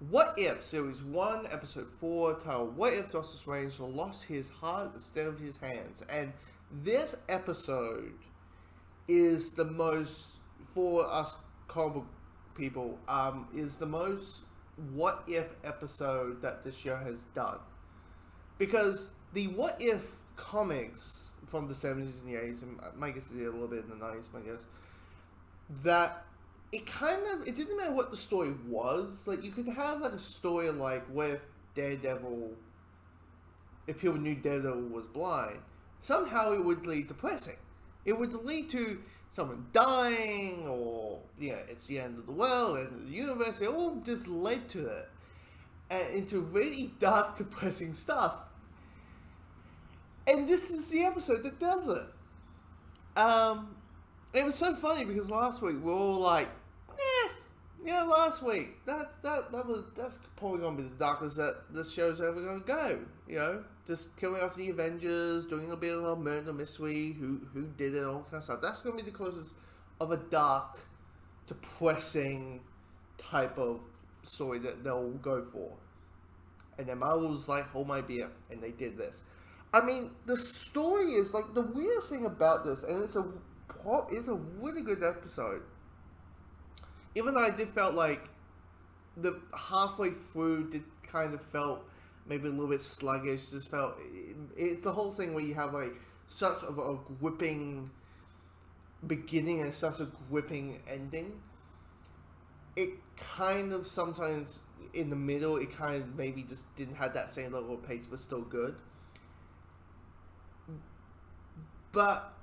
What If, Series 1, Episode 4, titled What If Doctor Strange Lost His Heart Instead of His Hands? And this episode is the most, for us comic book people, is the most What If episode that this show has done. Because the What If comics from the 70s and the 80s, and I guess it did a little bit in the 90s, I guess, that it didn't matter what the story was. Like, you could have like a story like where Daredevil, if people knew Daredevil was blind, somehow it would lead to pressing. It would lead to someone dying, or it's the end of the world and the universe. It all just led to it, and into really dark, depressing stuff. And this is the episode that does it. It was so funny because last week we were all like, last week that's probably gonna be the darkest that this show's ever gonna go. Just killing off the Avengers, doing a bit of a murder mystery, who did it, all kind of stuff. That's gonna be the closest of a dark, depressing type of story that they'll go for. And then Marvel's like, hold my beer, and they did this. I mean, the story is like the weirdest thing about this, and it's a really good episode. Even though I did felt like the halfway through did kind of felt maybe a little bit sluggish. Just felt it's the whole thing where you have like such of a gripping beginning and such a gripping ending. It kind of sometimes in the middle, it kind of maybe just didn't have that same level of pace, but still good. But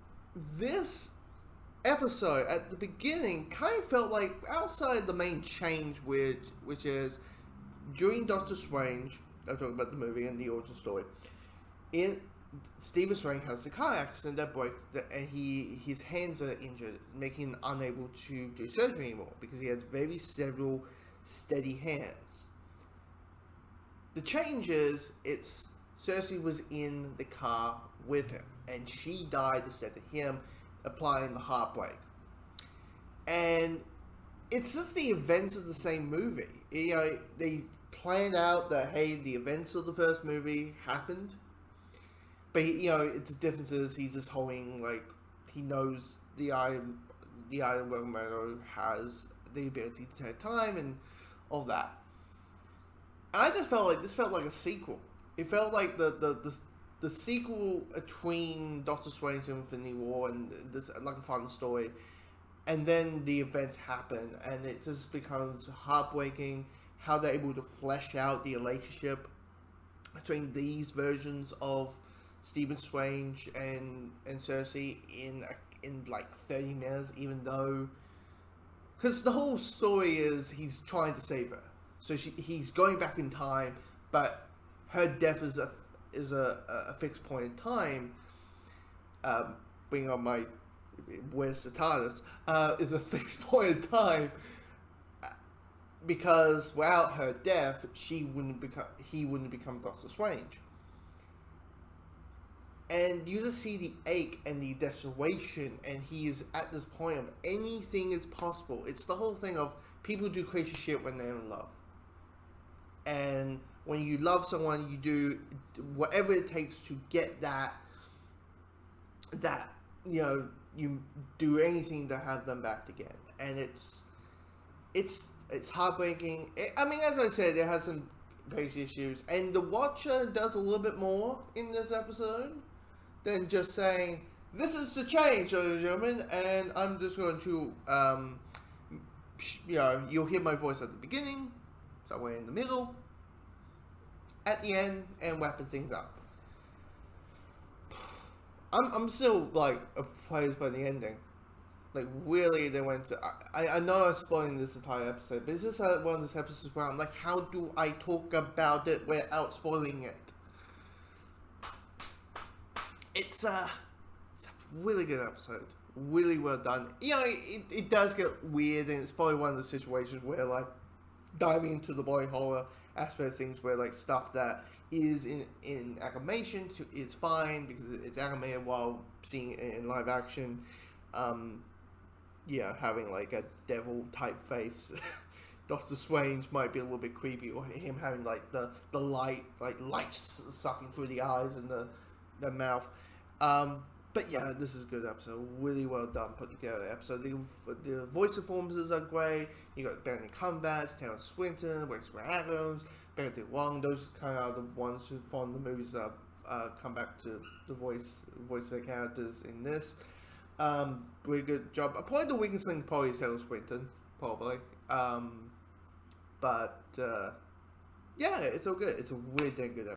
this episode at the beginning kind of felt like outside the main change, which is during Doctor Strange. I'm talking about the movie and the origin story. In Stephen Strange has the car accident that breaks, and his hands are injured, making him unable to do surgery anymore because he has very several steady hands. The change is it's Cersei was in the car with him, and she died instead of him, applying the heartbreak. And it's just the events of the same movie. They planned out that, hey, the events of the first movie happened, but it's the difference is he's just holding, like, he knows the Iron Meadow has the ability to take time and all that. And I just felt like this felt like a sequel. It felt like the sequel between Doctor Strange and Infinity War, and this like a fun story, and then the events happen, and it just becomes heartbreaking how they're able to flesh out the relationship between these versions of Stephen Strange and Cersei in like 30 minutes, even though, because the whole story is he's trying to save her, so he's going back in time, but her death is a fixed point in time. Bring on my where's the TARDIS? Is a fixed point in time, because without her death, he wouldn't become Doctor Strange. And you just see the ache and the desperation, and he is at this point of anything is possible. It's the whole thing of people do crazy shit when they're in love. And when you love someone, you do whatever it takes to get that you do anything to have them back again. And it's heartbreaking. I mean, as I said, it has some basic issues, and the Watcher does a little bit more in this episode than just saying, this is the change, ladies and gentlemen, and I'm just going to you'll hear my voice at the beginning, somewhere in the middle, at the end, and wrapping things up. I'm still like surprised by the ending. Like, really, they went to... I know I'm spoiling this entire episode, but is this one of those episodes where I'm like, how do I talk about it without spoiling it? It's a really good episode. Really well done. It does get weird, and it's probably one of those situations where, like, diving into the body horror aspect of things, where, like, stuff that is in animation is fine because it's animated, while seeing it in live action, having like a devil type face Doctor Strange might be a little bit creepy, or him having like the light sucking through the eyes and the mouth. But yeah, this is a good episode. Really well done, put together episode. The voice performances are great. You got Benedict Cumberbatch, Taylor Swinton, Rachel McAdams, Benedict Wong. Those kind of are the ones who from the movies that come back to the voice their characters in this. Really good job. Probably the weakest thing probably is Taylor Swinton, probably. But yeah, it's all good. It's a really damn good episode.